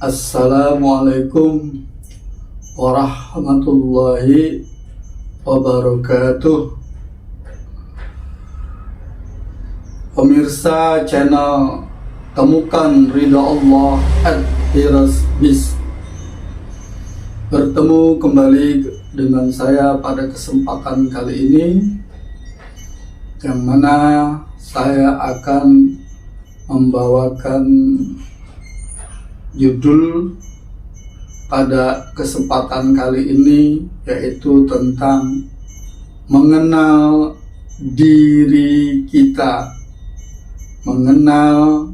Assalamualaikum warahmatullahi wabarakatuh. Pemirsa channel Temukan Ridha Allah @hirasbis, bertemu kembali dengan saya pada kesempatan kali ini, yang mana saya akan membawakan judul pada kesempatan kali ini, yaitu tentang mengenal diri kita, mengenal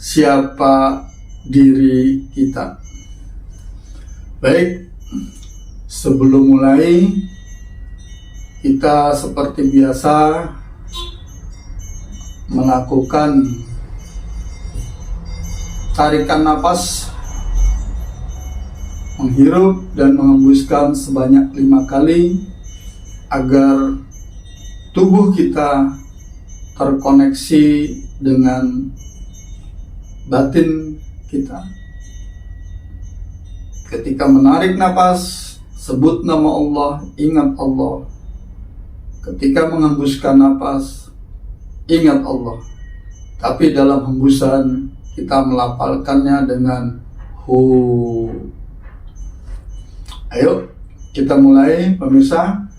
siapa diri kita. Baik, sebelum mulai, kita seperti biasa melakukan tarikan napas, menghirup dan mengembuskan sebanyak 5 kali agar tubuh kita terkoneksi dengan batin kita. Ketika menarik napas, sebut nama Allah, ingat Allah. Ketika mengembuskan napas, ingat Allah. Tapi dalam hembusan kita melafalkannya dengan hu. Ayo kita mulai, pemirsa.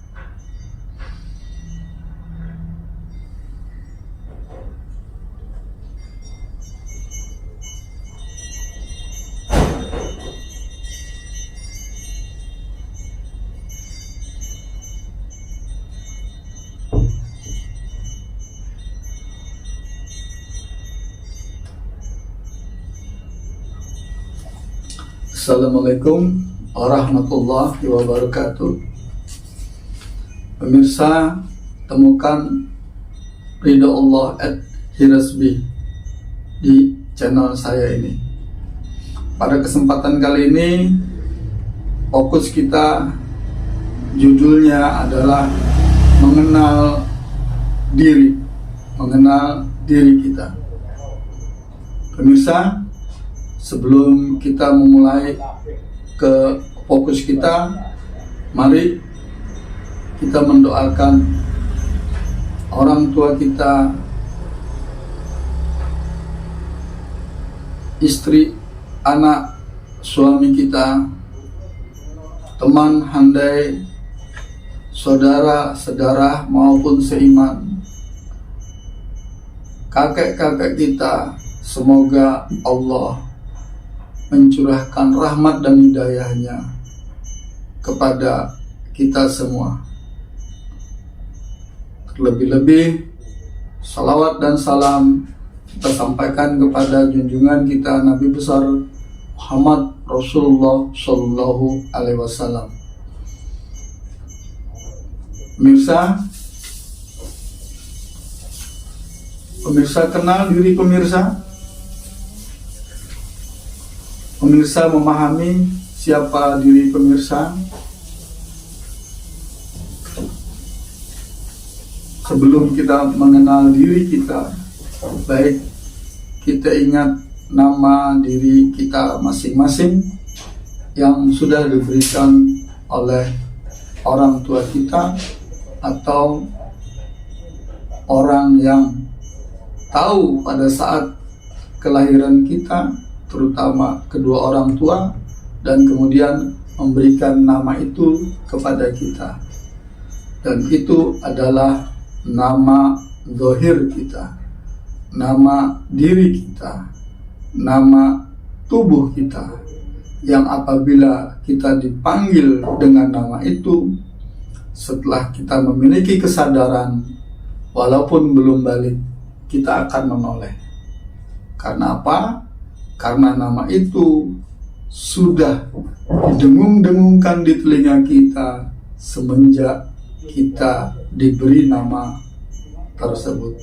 Assalamualaikum warahmatullahi wabarakatuh. Pemirsa, temukan Ridha Allah @hirasbis di channel saya ini. Pada kesempatan kali ini, fokus kita, judulnya adalah mengenal diri kita. Pemirsa, sebelum kita memulai ke fokus kita, mari kita mendoakan orang tua kita, istri, anak, suami kita, teman handai, saudara maupun seiman, kakek-kakek kita. Semoga Allah mencurahkan rahmat dan hidayahnya kepada kita semua. Terlebih-lebih, salawat dan salam kita sampaikan kepada junjungan kita Nabi besar Muhammad Rasulullah Shallallahu Alaihi Wasallam. Pemirsa kenal diri pemirsa. Pemirsa memahami siapa diri pemirsa. Sebelum kita mengenal diri kita, baik kita ingat nama diri kita masing-masing yang sudah diberikan oleh orang tua kita atau orang yang tahu pada saat kelahiran kita, terutama kedua orang tua, dan kemudian memberikan nama itu kepada kita. Dan itu adalah nama zahir kita, nama diri kita, nama tubuh kita, yang apabila kita dipanggil dengan nama itu, setelah kita memiliki kesadaran, walaupun belum balik, kita akan menoleh. Karena apa? Karena nama itu sudah didengung-dengungkan di telinga kita semenjak kita diberi nama tersebut.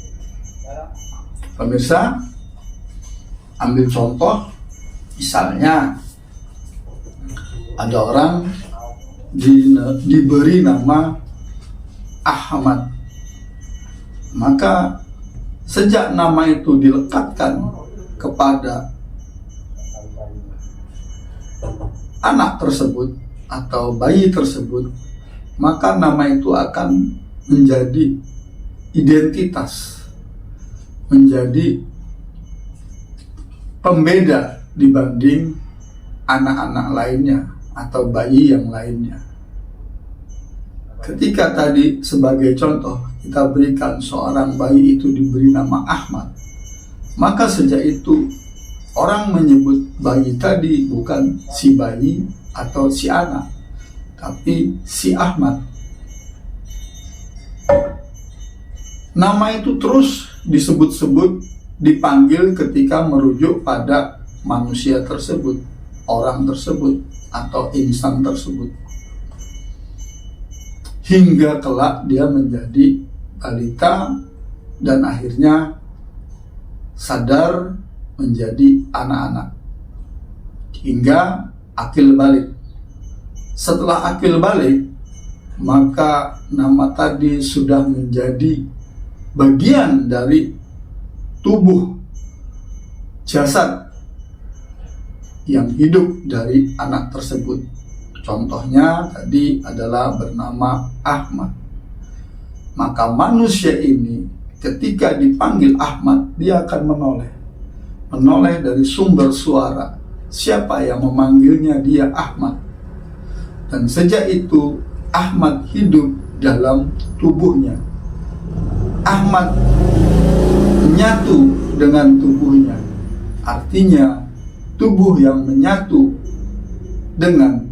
Pemirsa, ambil contoh, misalnya ada orang diberi nama Ahmad, maka sejak nama itu dilekatkan kepada anak tersebut atau bayi tersebut, maka nama itu akan menjadi identitas, menjadi pembeda dibanding anak-anak lainnya atau bayi yang lainnya. Ketika tadi sebagai contoh kita berikan seorang bayi itu diberi nama Ahmad, maka sejak itu orang menyebut bayi tadi bukan si bayi atau si anak, tapi si Ahmad. Nama itu terus disebut-sebut, dipanggil ketika merujuk pada manusia tersebut, orang tersebut, atau insan tersebut. Hingga kelak dia menjadi balita dan akhirnya sadar menjadi anak-anak. Hingga akil balik. Setelah akil balik, maka nama tadi sudah menjadi bagian dari tubuh jasad yang hidup dari anak tersebut. Contohnya tadi adalah bernama Ahmad. Maka manusia ini ketika dipanggil Ahmad, dia akan menoleh dari sumber suara. Siapa yang memanggilnya dia Ahmad. Dan sejak itu Ahmad hidup dalam tubuhnya. Ahmad menyatu dengan tubuhnya. Artinya tubuh yang menyatu dengan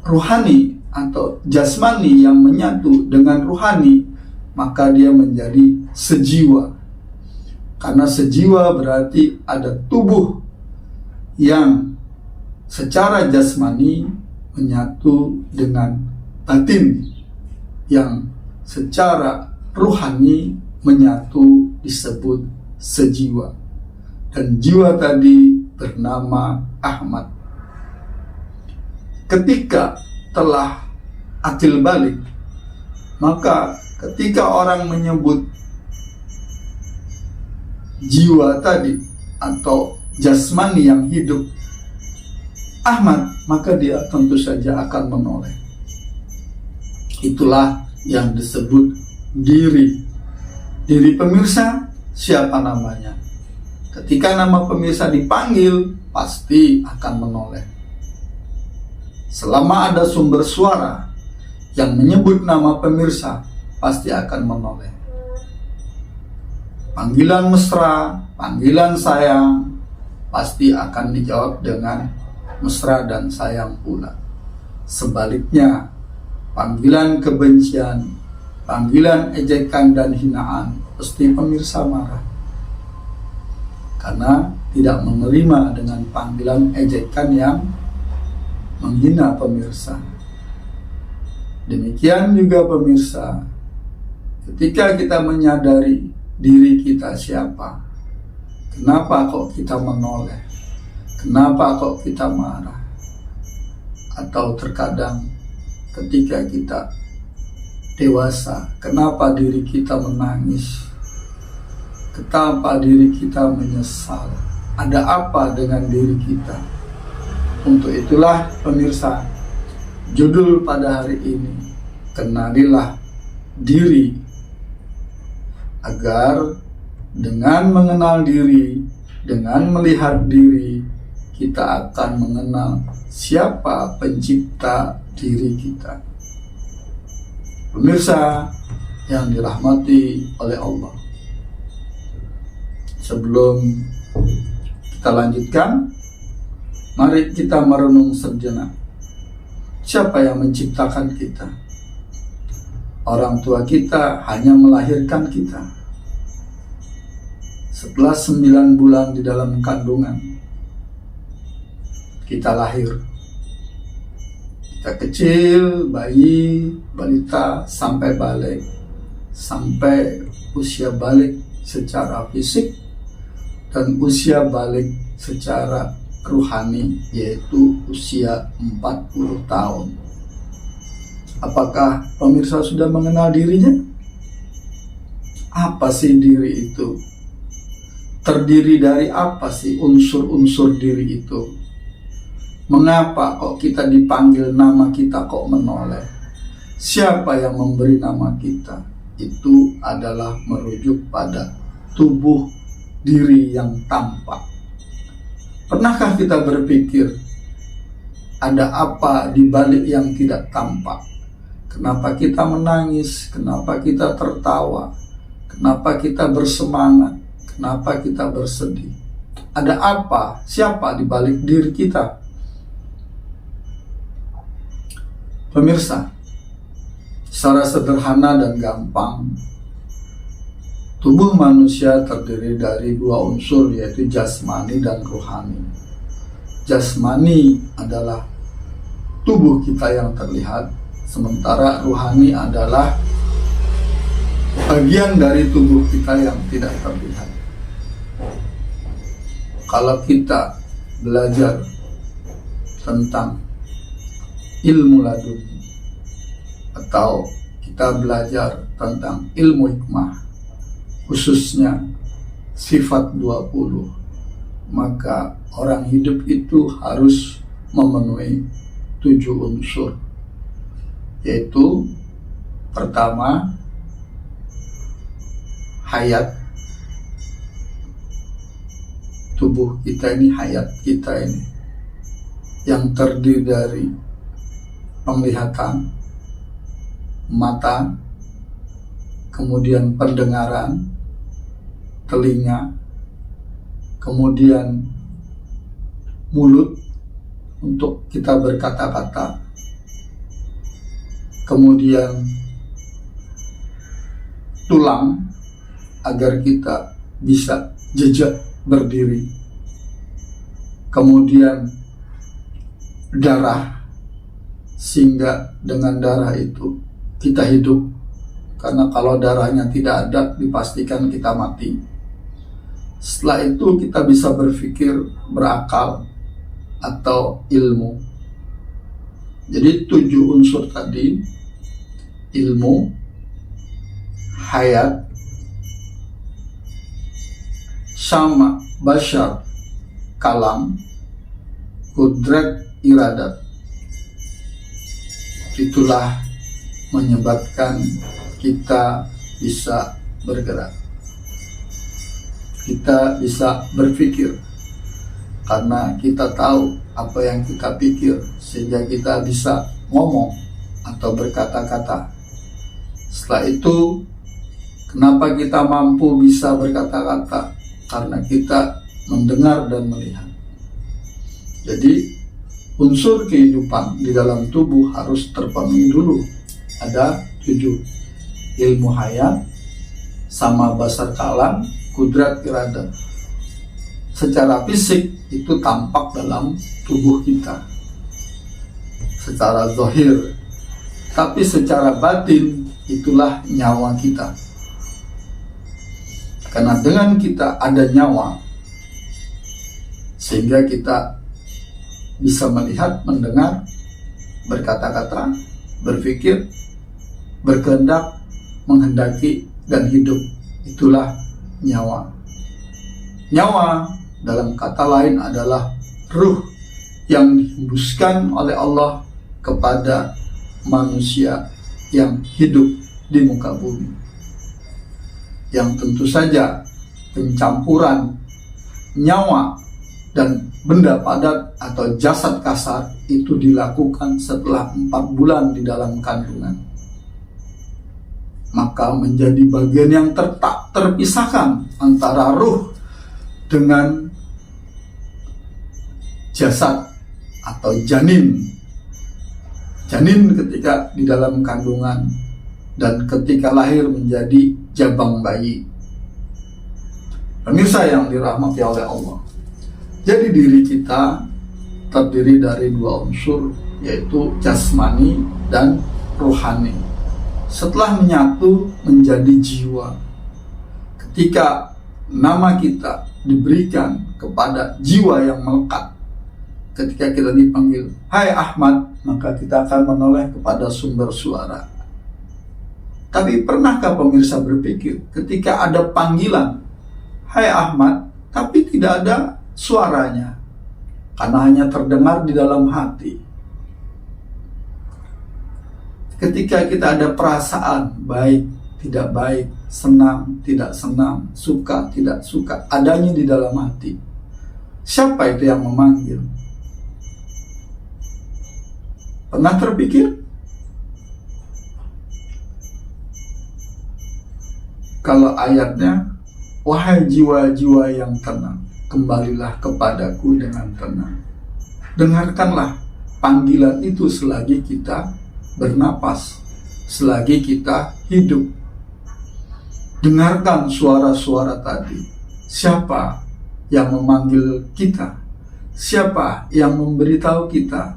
ruhani atau jasmani yang menyatu dengan ruhani, maka dia menjadi sejiwa. Karena sejiwa berarti ada tubuh yang secara jasmani menyatu dengan batin, yang secara ruhani menyatu disebut sejiwa. Dan jiwa tadi bernama Ahmad. Ketika telah akil balik, maka ketika orang menyebut jiwa tadi atau jasmani yang hidup Ahmad, maka dia tentu saja akan menoleh. Itulah yang disebut diri. Diri pemirsa, siapa namanya? Ketika nama pemirsa dipanggil, pasti akan menoleh. Selama ada sumber suara yang menyebut nama pemirsa, pasti akan menoleh. Panggilan mesra, panggilan sayang, pasti akan dijawab dengan mesra dan sayang pula. Sebaliknya, panggilan kebencian, panggilan ejekan dan hinaan, pasti pemirsa marah. Karena tidak menerima dengan panggilan ejekan yang menghina pemirsa. Demikian juga pemirsa, ketika kita menyadari diri kita siapa, kenapa kok kita menoleh, kenapa kok kita marah, atau terkadang ketika kita dewasa, kenapa diri kita menangis, kenapa diri kita menyesal, ada apa dengan diri kita. Untuk itulah pemirsa, judul pada hari ini, kenalilah diri, agar dengan mengenal diri, dengan melihat diri, kita akan mengenal siapa pencipta diri kita. Pemirsa yang dirahmati oleh Allah, sebelum kita lanjutkan, mari kita merenung sejenak. Siapa yang menciptakan kita? Orang tua kita hanya melahirkan kita. Setelah 9 bulan di dalam kandungan, kita lahir. Kita kecil, bayi, balita, sampai balik. Sampai usia balik secara fisik dan usia balik secara ruhani, yaitu usia 40 tahun. Apakah pemirsa sudah mengenal dirinya? Apa sih diri itu? terdiri dari apa sih unsur-unsur diri itu? Mengapa kok kita dipanggil nama kita kok menoleh? Siapa yang memberi nama kita? Itu adalah merujuk pada tubuh diri yang tampak. Pernahkah kita berpikir ada apa di balik yang tidak tampak? Kenapa kita menangis? Kenapa kita tertawa? Kenapa kita bersemangat? Kenapa kita bersedih? Ada apa? Siapa di balik diri kita? Pemirsa, secara sederhana dan gampang, tubuh manusia terdiri dari dua unsur, yaitu jasmani dan rohani. Jasmani adalah tubuh kita yang terlihat, sementara rohani adalah bagian dari tubuh kita yang tidak terlihat. Kalau kita belajar tentang ilmu laduni atau kita belajar tentang ilmu hikmah, khususnya sifat 20, maka orang hidup itu harus memenuhi 7 unsur, yaitu pertama, hayat. Tubuh kita ini, hayat kita ini, yang terdiri dari penglihatan, mata, kemudian pendengaran, telinga, kemudian mulut untuk kita berkata-kata, kemudian tulang agar kita bisa jejak berdiri, kemudian darah, sehingga dengan darah itu kita hidup, karena kalau darahnya tidak ada dipastikan kita mati. Setelah itu kita bisa berpikir, berakal, atau ilmu. Jadi 7 unsur tadi, ilmu, hayat, sama, basyar, kalam, kudrat, iradat. Itulah menyebabkan kita bisa bergerak, kita bisa berpikir, karena kita tahu apa yang kita pikir, sehingga kita bisa ngomong atau berkata-kata. Setelah itu, kenapa kita mampu bisa berkata-kata? Karena kita mendengar dan melihat. Jadi unsur kehidupan di dalam tubuh harus terpenuhi dulu. Ada 7, ilmu hayat, sama basar kalam, kudrat iradat. Secara fisik itu tampak dalam tubuh kita, secara zahir. Tapi secara batin itulah nyawa kita. Karena dengan kita ada nyawa, sehingga kita bisa melihat, mendengar, berkata-kata, berpikir, berkehendak, menghendaki, dan hidup. Itulah nyawa. Nyawa dalam kata lain adalah ruh yang dihembuskan oleh Allah kepada manusia yang hidup di muka bumi, yang tentu saja pencampuran nyawa dan benda padat atau jasad kasar itu dilakukan setelah 4 bulan di dalam kandungan. Maka menjadi bagian yang terpisahkan antara ruh dengan jasad atau janin. Janin ketika di dalam kandungan dan ketika lahir menjadi jabang bayi. Pemirsa yang dirahmati oleh Allah, jadi diri kita terdiri dari 2 unsur, yaitu jasmani dan rohani. Setelah menyatu menjadi jiwa. Ketika nama kita diberikan kepada jiwa yang melekat, ketika kita dipanggil, "Hai Ahmad," maka kita akan menoleh kepada sumber suara. Tapi pernahkah pemirsa berpikir, ketika ada panggilan, "Hai Ahmad," tapi tidak ada suaranya, karena hanya terdengar di dalam hati. Ketika kita ada perasaan baik, tidak baik, senang, tidak senang, suka, tidak suka, adanya di dalam hati. Siapa itu yang memanggil? Pernah terpikir? Kalau ayatnya, wahai jiwa-jiwa yang tenang, kembalilah kepadaku dengan tenang. Dengarkanlah panggilan itu selagi kita bernapas, selagi kita hidup. Dengarkan suara-suara tadi. Siapa yang memanggil kita? Siapa yang memberitahu kita?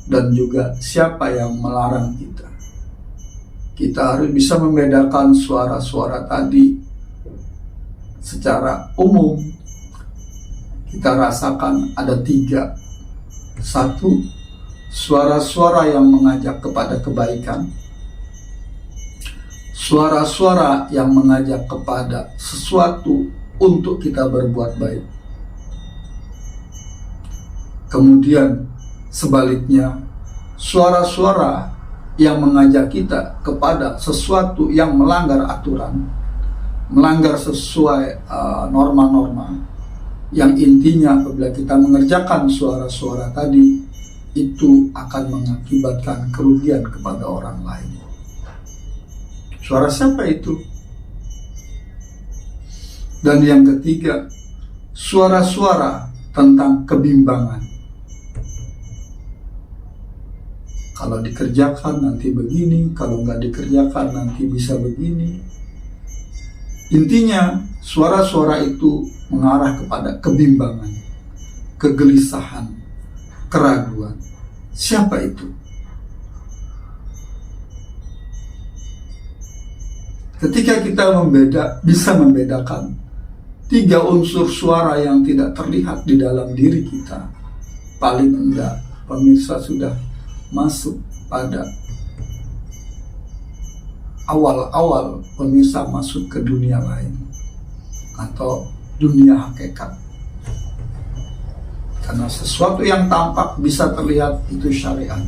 Dan juga siapa yang melarang kita? Kita harus bisa membedakan suara-suara tadi. Secara umum, kita rasakan ada 3. 1, suara-suara yang mengajak kepada kebaikan. Suara-suara yang mengajak kepada sesuatu untuk kita berbuat baik. Kemudian sebaliknya, suara-suara yang mengajak kita kepada sesuatu yang melanggar aturan, melanggar sesuai norma-norma, yang intinya apabila kita mengerjakan suara-suara tadi, itu akan mengakibatkan kerugian kepada orang lain. Suara siapa itu? Dan yang ketiga, suara-suara tentang kebimbangan. Kalau dikerjakan nanti begini, kalau nggak dikerjakan nanti bisa begini. Intinya, suara-suara itu mengarah kepada kebimbangan, kegelisahan, keraguan. Siapa itu? Ketika kita bisa membedakan 3 unsur suara yang tidak terlihat di dalam diri kita, paling enggak pemirsa sudah masuk pada awal-awal pemirsa masuk ke dunia lain atau dunia hakikat. Karena sesuatu yang tampak bisa terlihat itu syariat.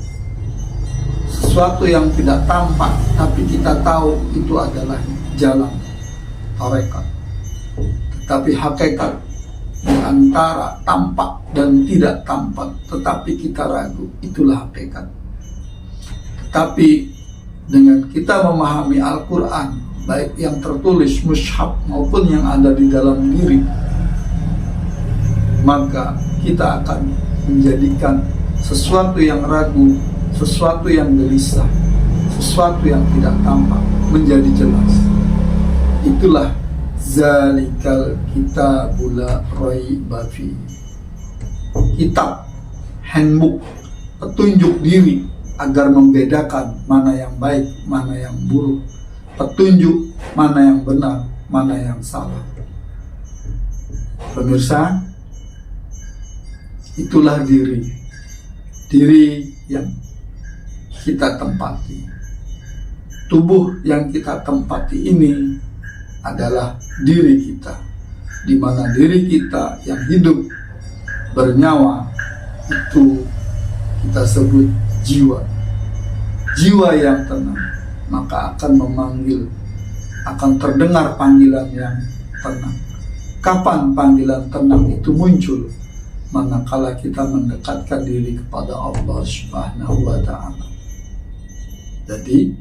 Sesuatu yang tidak tampak tapi kita tahu itu adalah jalan tarekat. Tetapi hakikat di antara tampak dan tidak tampak, tetapi kita ragu, itulah hakikat. Tapi dengan kita memahami Al-Quran, baik yang tertulis mushaf maupun yang ada di dalam diri, maka kita akan menjadikan sesuatu yang ragu, sesuatu yang gelisah, sesuatu yang tidak tampak menjadi jelas. Itulah zalikal kitabul la raiba fi. Kitab, handbook, petunjuk diri agar membedakan mana yang baik, mana yang buruk, petunjuk mana yang benar, mana yang salah. Pemirsa, itulah diri yang kita tempati. Tubuh yang kita tempati ini adalah diri kita, di mana diri kita yang hidup bernyawa itu kita sebut jiwa. Jiwa yang tenang maka akan memanggil, akan terdengar panggilan yang tenang. Kapan panggilan tenang itu muncul? Manakala kita mendekatkan diri kepada Allah Subhanahu wa Ta'ala. Jadi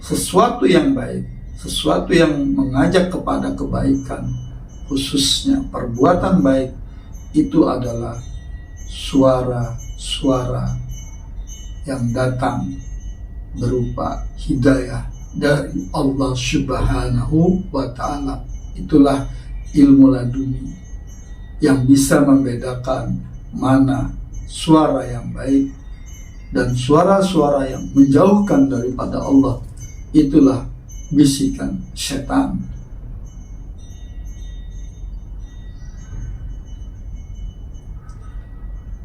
sesuatu yang baik, sesuatu yang mengajak kepada kebaikan, khususnya perbuatan baik, itu adalah suara-suara yang datang berupa hidayah dari Allah Subhanahu wa Ta'ala. Itulah ilmu laduni yang bisa membedakan mana suara yang baik dan suara-suara yang menjauhkan daripada Allah. Itulah bisikan setan.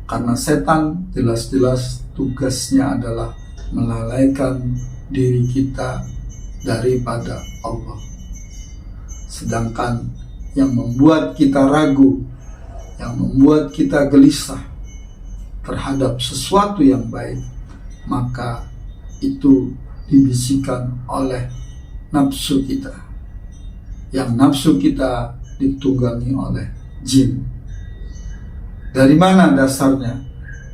Karena setan jelas-jelas tugasnya adalah melalaikan diri kita daripada Allah. Sedangkan yang membuat kita ragu yang membuat kita gelisah terhadap sesuatu yang baik, maka itu dibisikkan oleh nafsu kita, yang nafsu kita ditunggangi oleh jin. Dari mana dasarnya?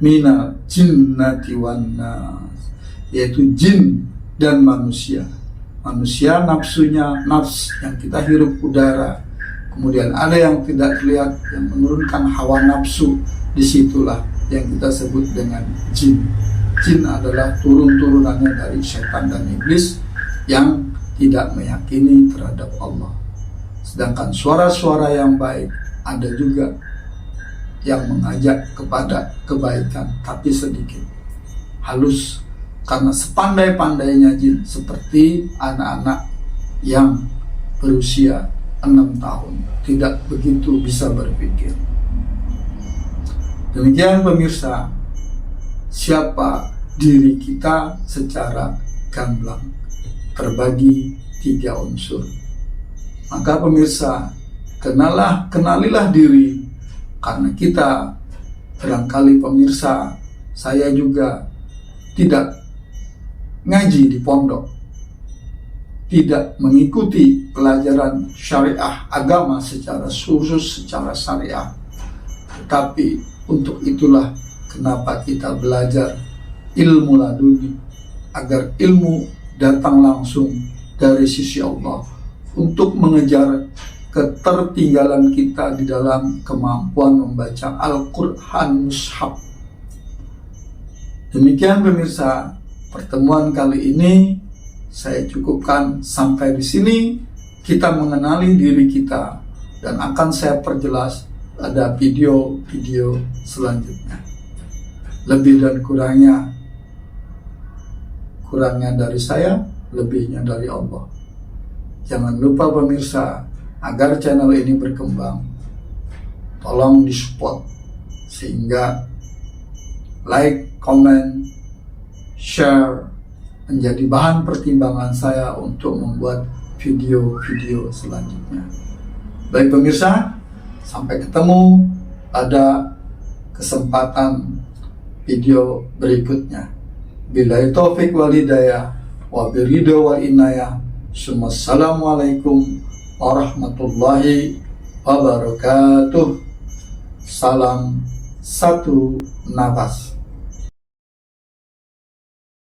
Minal jinnati wan nas, yaitu jin dan manusia. Manusia nafsunya nafs yang kita hirup udara, kemudian ada yang tidak terlihat yang menurunkan hawa nafsu. Disitulah yang kita sebut dengan jin. Jin adalah turun-turunannya dari setan dan iblis yang tidak meyakini terhadap Allah. Sedangkan suara-suara yang baik ada juga yang mengajak kepada kebaikan, tapi sedikit, halus, karena sepandai-pandainya jin, seperti anak-anak yang berusia 6 tahun tidak begitu bisa berpikir. Demikian pemirsa, siapa diri kita secara gamblang terbagi 3 unsur. Maka pemirsa, kenalilah diri, karena kita barangkali pemirsa, saya juga tidak ngaji di pondok, tidak mengikuti pelajaran syariah agama secara khusus, secara syariah. Tetapi untuk itulah kenapa kita belajar ilmu laduni, agar ilmu datang langsung dari sisi Allah untuk mengejar ketertinggalan kita di dalam kemampuan membaca Al-Quran Mushaf. Demikian pemirsa, pertemuan kali ini saya cukupkan sampai di sini. Kita mengenali diri kita, dan akan saya perjelas pada video-video selanjutnya. Lebih dan kurangnya dari saya, lebihnya dari Allah. Jangan lupa pemirsa, agar channel ini berkembang, tolong disupport, sehingga like, comment, share menjadi bahan pertimbangan saya untuk membuat video-video selanjutnya. Baik pemirsa, sampai ketemu pada kesempatan video berikutnya. Billahi taufik wal hidayah, wa biridha wa inayah. Assalamualaikum warahmatullahi wabarakatuh. Salam satu nafas.